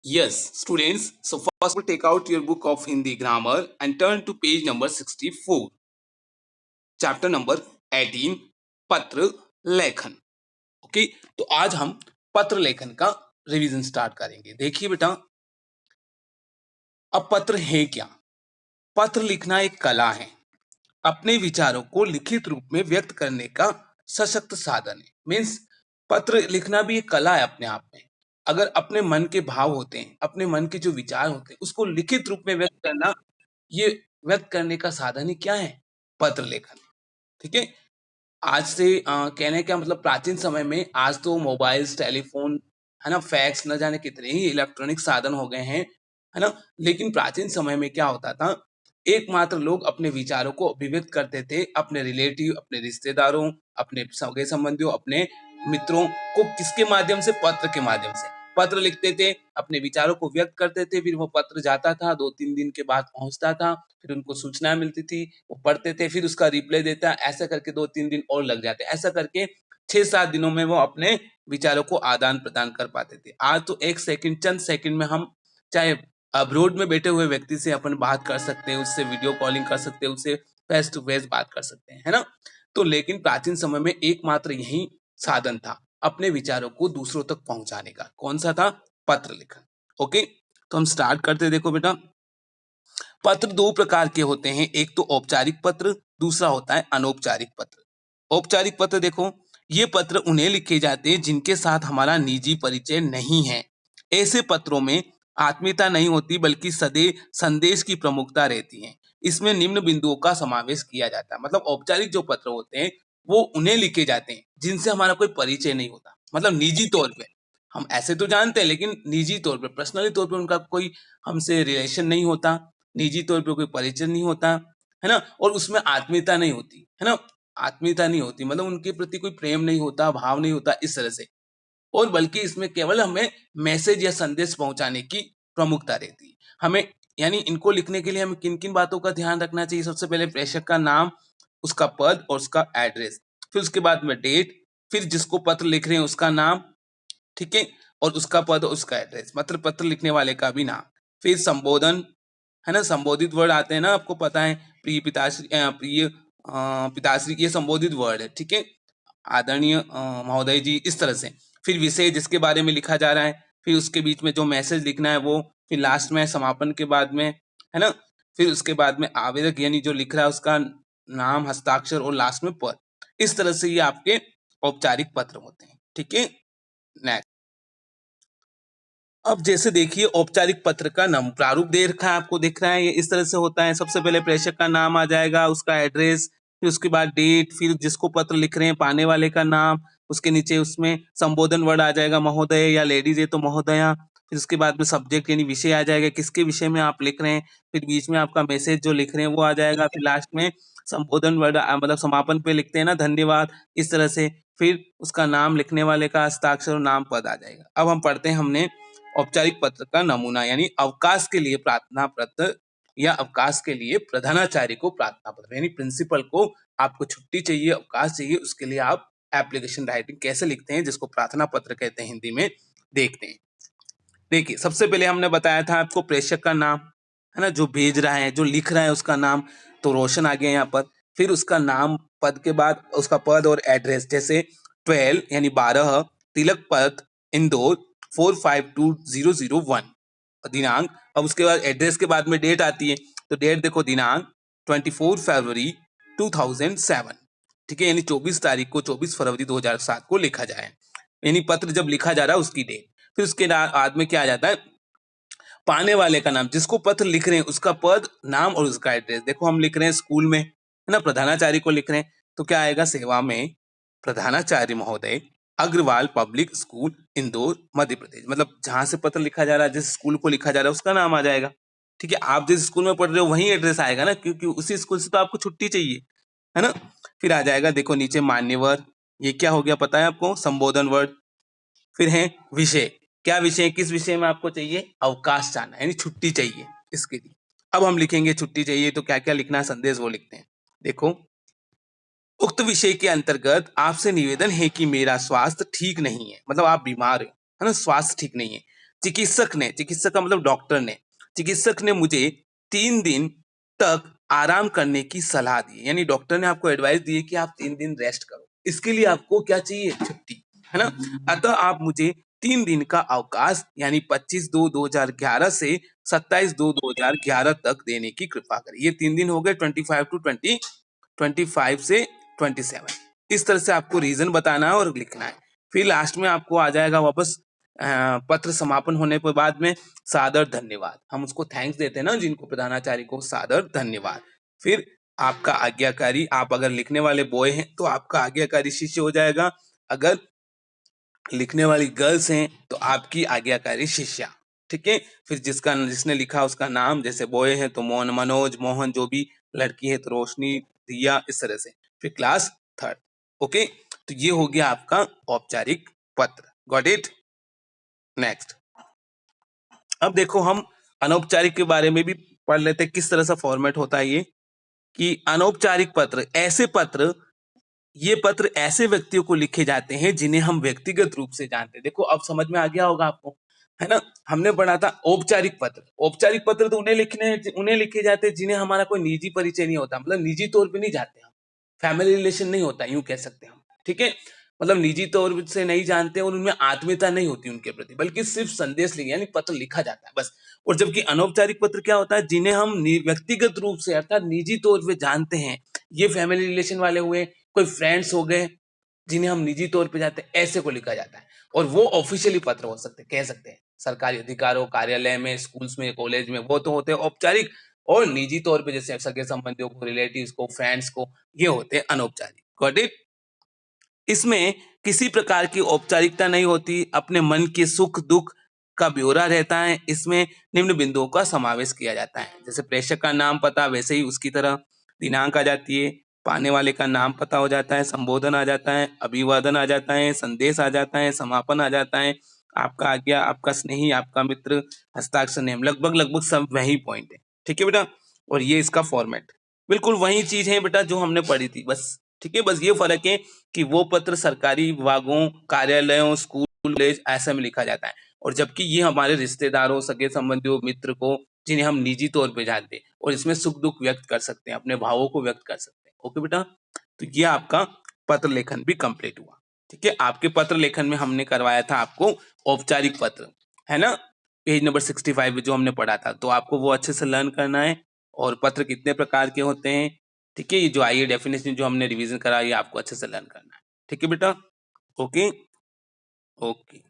Yes, students. So first we'll take out your book of Hindi grammar and turn to page number 64, chapter number 18, पत्र लेखन. Okay, तो आज हम पत्र लेखन का रिवीजन स्टार्ट करेंगे. देखिए बेटा, अब पत्र है क्या? पत्र लिखना एक कला है. अपने विचारों को लिखित रूप में व्यक्त करने का सशक्त साधन है. मीन्स पत्र लिखना भी एक कला है अपने आप में. अगर अपने मन के भाव होते हैं, अपने मन के जो विचार होते हैं, उसको लिखित रूप में व्यक्त करना, ये व्यक्त करने का साधन ही क्या है? पत्र लेखन. ठीक है. आज से कहने का मतलब प्राचीन समय में, आज तो मोबाइल्स, टेलीफोन, है ना, फैक्स, न जाने कितने ही इलेक्ट्रॉनिक साधन हो गए हैं, है ना. लेकिन प्राचीन समय में क्या होता था, एकमात्र लोग अपने विचारों को अभिव्यक्त करते थे अपने रिलेटिव, अपने रिश्तेदारों, अपने सगे संबंधियों, अपने मित्रों को. किसके माध्यम से? पत्र के माध्यम से. पत्र लिखते थे, अपने विचारों को व्यक्त करते थे, फिर वो पत्र जाता था, 2-3 दिन के बाद पहुंचता था, फिर उनको सूचना मिलती थी, वो पढ़ते थे, फिर उसका रिप्लाई देता, ऐसा करके 2-3 दिन और लग जाते. ऐसा करके 6-7 दिनों में वो अपने विचारों को आदान प्रदान कर पाते थे. आज तो एक सेकंड, चंद सेकंड में हम चाहे अब्रोड में बैठे हुए व्यक्ति से अपन बात कर सकते हैं, उससे वीडियो कॉलिंग कर सकते हैं, उससे फेस टू फेस बात कर सकते हैं, है ना. तो लेकिन प्राचीन समय में एकमात्र यही साधन था अपने विचारों को दूसरों तक पहुंचाने का. कौन सा था? पत्र लिखन. ओके, तो हम स्टार्ट करते. देखो बेटा, पत्र 2 प्रकार के होते हैं. एक तो औपचारिक पत्र, दूसरा होता है अनौपचारिक पत्र. औपचारिक पत्र देखो, ये पत्र उन्हें लिखे जाते हैं जिनके साथ हमारा निजी परिचय नहीं है. ऐसे पत्रों में आत्मीयता नहीं होती, बल्कि सदैव संदेश की प्रमुखता रहती है. इसमें निम्न बिंदुओं का समावेश किया जाता है. मतलब औपचारिक जो पत्र होते हैं, वो उन्हें लिखे जाते हैं जिनसे हमारा कोई परिचय नहीं होता. मतलब निजी तौर पे हम ऐसे तो जानते हैं, लेकिन निजी तौर पे, पर्सनली तौर पे उनका कोई हमसे रिलेशन नहीं होता, निजी तौर पे कोई परिचय नहीं होता, है ना. और उसमें आत्मीयता नहीं होती, है ना. आत्मीयता नहीं होती मतलब उनके प्रति कोई प्रेम नहीं होता, भाव नहीं होता, इस तरह से. और बल्कि इसमें केवल हमें मैसेज या संदेश पहुंचाने की प्रमुखता रहती है. हमें, यानी इनको लिखने के लिए हमें किन किन बातों का ध्यान रखना चाहिए? सबसे पहले प्रेषक का नाम, उसका पद और उसका एड्रेस. फिर उसके बाद में डेट, फिर जिसको पत्र लिख रहे हैं उसका नाम, ठीक है, और उसका पद और उसका एड्रेस, मतलब पत्र लिखने वाले का भी नाम. फिर संबोधन, है ना, संबोधित वर्ड आते हैं ना, आपको पता है, प्रिय पिताश्री, प्रिय पिताश्री, ये संबोधित वर्ड है. ठीक है, आदरणीय महोदय जी, इस तरह से. फिर विषय जिसके बारे में लिखा जा रहा है, फिर उसके बीच में जो मैसेज लिखना है वो, फिर लास्ट में समापन के बाद में, है ना. फिर उसके बाद में आवेदक यानी जो लिख रहा है उसका नाम, हस्ताक्षर और लास्ट में पद. इस तरह से ये आपके औपचारिक पत्र होते हैं. ठीक है. नेक्स्ट, अब जैसे देखिए, औपचारिक पत्र का नाम प्रारूप दे रखा है, आपको दिख रहा है, ये इस तरह से होता है. सबसे पहले प्रेषक का नाम आ जाएगा, उसका एड्रेस, फिर उसके बाद डेट, फिर जिसको पत्र लिख रहे हैं पाने वाले का नाम, उसके नीचे उसमें संबोधन वर्ड आ जाएगा, महोदय या लेडीज है तो महोदया. फिर उसके बाद में सब्जेक्ट यानी विषय आ जाएगा, किसके विषय में आप लिख रहे हैं. फिर बीच में आपका मैसेज जो लिख रहे हैं वो आ जाएगा. फिर लास्ट में संबोधन वर्ड, मतलब समापन पे लिखते हैं ना, धन्यवाद, इस तरह से. फिर उसका नाम, लिखने वाले का हस्ताक्षर और नाम, पद आ जाएगा. अब हम पढ़ते हैं, हमने औपचारिक पत्र का नमूना, यानी अवकाश के लिए प्रार्थना पत्र या अवकाश के लिए प्रधानाचार्य को प्रार्थना पत्र, यानी प्रिंसिपल को आपको छुट्टी चाहिए, अवकाश चाहिए, उसके लिए आप एप्लीकेशन राइटिंग कैसे लिखते हैं, जिसको प्रार्थना पत्र कहते हैं हिंदी में, देखते हैं. देखिए, सबसे पहले हमने बताया था आपको प्रेषक का नाम, है ना, जो भेज रहा है, जो लिख रहा है उसका नाम, तो रोशन आ गया यहाँ पर. फिर उसका नाम, पद के बाद उसका पद और एड्रेस, जैसे 12 यानी 12, तिलक पथ, इंदौर 452001, दिनांक. अब उसके बाद एड्रेस के बाद में डेट आती है, तो डेट देखो, दिनांक 24 फरवरी 2007. ठीक है, यानी 24 तारीख को, 24 फरवरी 2007 को लिखा जाए, यानी पत्र जब लिखा जा रहा है उसकी डेट. फिर उसके बाद में क्या आ जाता है? पाने वाले का नाम, जिसको पत्र लिख रहे हैं उसका पद, नाम और उसका एड्रेस. देखो, हम लिख रहे हैं स्कूल में, है ना, प्रधानाचार्य को लिख रहे हैं, तो क्या आएगा? सेवा में प्रधानाचार्य महोदय, अग्रवाल पब्लिक स्कूल, इंदौर, मध्य प्रदेश. मतलब जहां से पत्र लिखा जा रहा है, जिस स्कूल को लिखा जा रहा है उसका नाम आ जाएगा. ठीक है, आप जिस स्कूल में पढ़ रहे हो वही एड्रेस आएगा ना, क्योंकि उसी स्कूल से तो आपको छुट्टी चाहिए, है ना. फिर आ जाएगा, देखो नीचे मान्यवर, ये क्या हो गया पता है आपको? संबोधन वर्ड. फिर है विषय, क्या विषय, किस विषय में आपको चाहिए? अवकाश चाहना, यानी छुट्टी चाहिए इसके लिए. अब हम लिखेंगे छुट्टी चाहिए, तो क्या क्या लिखना है, संदेश वो लिखते हैं. देखो, उक्त विषय के अंतर्गत आपसे निवेदन है कि मेरा स्वास्थ्य ठीक नहीं है, मतलब आप बीमार हो, है ना, स्वास्थ्य ठीक नहीं है, चिकित्सक का मतलब डॉक्टर ने, चिकित्सक ने मुझे 3 दिन तक आराम करने की सलाह दी। यानी डॉक्टर ने आपको एडवाइस दी है कि आप 3 दिन रेस्ट करो। इसके लिए आपको क्या चाहिए? छुट्टी, है ना? अतः आप मुझे 3 दिन का अवकाश यानी 25/2/2011 से 27/2/2011 तक देने की कृपा करें। ये 3 दिन हो गए 25 टू 20, 25 से 27। इस तरह से आपको रीजन बताना है और लिखना है। फिर लास्ट में आपको आ जाएगा वापस पत्र समापन होने के बाद में सादर धन्यवाद। हम उसको थैंक्स देते हैं ना जिनको, प्रधानाचार्य को सादर धन्यवाद। फिर आपका आज्ञाकारी, आप अगर लिखने वाले बॉय हैं तो आपका आज्ञाकारी शिष्य हो जाएगा, अगर लिखने वाली गर्ल्स हैं तो आपकी आज्ञाकारी शिष्या। ठीक है? फिर जिसने लिखा उसका नाम, जैसे बॉय है तो मोहन, मनोज, मोहन, जो भी, लड़की है तो रोशनी, दिया, इस तरह से। फिर क्लास 3rd। ओके, तो ये हो गया आपका औपचारिक पत्र। Got it? नेक्स्ट, अब देखो हम अनौपचारिक के बारे में भी पढ़ लेते हैं, किस तरह से फॉर्मेट होता है ये। कि अनौपचारिक पत्र, ये पत्र ऐसे व्यक्तियों को लिखे जाते हैं जिन्हें हम व्यक्तिगत रूप से जानते हैं। देखो अब समझ में आ गया होगा आपको, है ना? हमने पढ़ा था औपचारिक पत्र। औपचारिक पत्र तो उन्हें लिखे जाते हैं जिन्हें हमारा कोई निजी परिचय नहीं होता, मतलब निजी तौर पे नहीं जाते हम, फैमिली रिलेशन नहीं होता, यूं कह सकते हैं हम। ठीक है? मतलब निजी तौर से नहीं जानते और उनमें आत्मीयता नहीं होती उनके प्रति, बल्कि सिर्फ संदेश लिखे यानी पत्र लिखा जाता है बस। और जबकि अनौपचारिक पत्र क्या होता है? जिन्हें हम व्यक्तिगत रूप से अर्थात निजी तौर पे जानते हैं। ये फैमिली रिलेशन वाले हुए, कोई फ्रेंड्स हो गए जिन्हें हम निजी तौर पे जानते हैं, ऐसे को लिखा जाता है। और वो ऑफिशियली पत्र हो सकते हैं, कह सकते हैं सरकारी अधिकारों, कार्यालय में, स्कूल्स में, कॉलेज में, वो तो होते हैं औपचारिक। और निजी तौर पे जैसे सगे संबंधियों को, रिलेटिव्स को, फ्रेंड्स को, ये होते हैं अनौपचारिक। Got it? इसमें किसी प्रकार की औपचारिकता नहीं होती, अपने मन के सुख दुख का ब्यौरा रहता है। इसमें निम्न बिंदुओं का समावेश किया जाता है, जैसे प्रेषक का नाम पता, वैसे ही उसकी तरह दिनांक आ जाती है, पाने वाले का नाम पता हो जाता है, संबोधन आ जाता है, अभिवादन आ जाता है, संदेश आ जाता है, समापन आ जाता है, आपका आज्ञा, आपका स्नेही, आपका मित्र, हस्ताक्षर नेम, लगभग लगभग सब वही पॉइंट है। ठीक है बेटा? और ये इसका फॉर्मेट बिल्कुल वही चीज है बेटा जो हमने पढ़ी थी बस। ठीक है? बस ये फर्क है कि वो पत्र सरकारी विभागों, कार्यालयों, स्कूल, कॉलेज ऐसे में लिखा जाता है, और जबकि ये हमारे रिश्तेदारों, सगे संबंधियों, मित्र को, जिन्हें हम निजी तौर पे जानते हैं, और इसमें सुख दुख व्यक्त कर सकते हैं, अपने भावों को व्यक्त कर सकते हैं। ओके बेटा? तो ये आपका पत्र लेखन भी कंप्लीट हुआ। ठीक है? आपके पत्र लेखन में हमने करवाया था आपको औपचारिक पत्र, है ना? पेज नंबर 65 जो हमने पढ़ा था, तो आपको वो अच्छे से लर्न करना है। और पत्र कितने प्रकार के होते हैं, ठीक है, ये जो आई है डेफिनेशन जो हमने रिवीजन करा, ये आपको अच्छे से लर्न करना है। ठीक है बेटा? Okay, okay.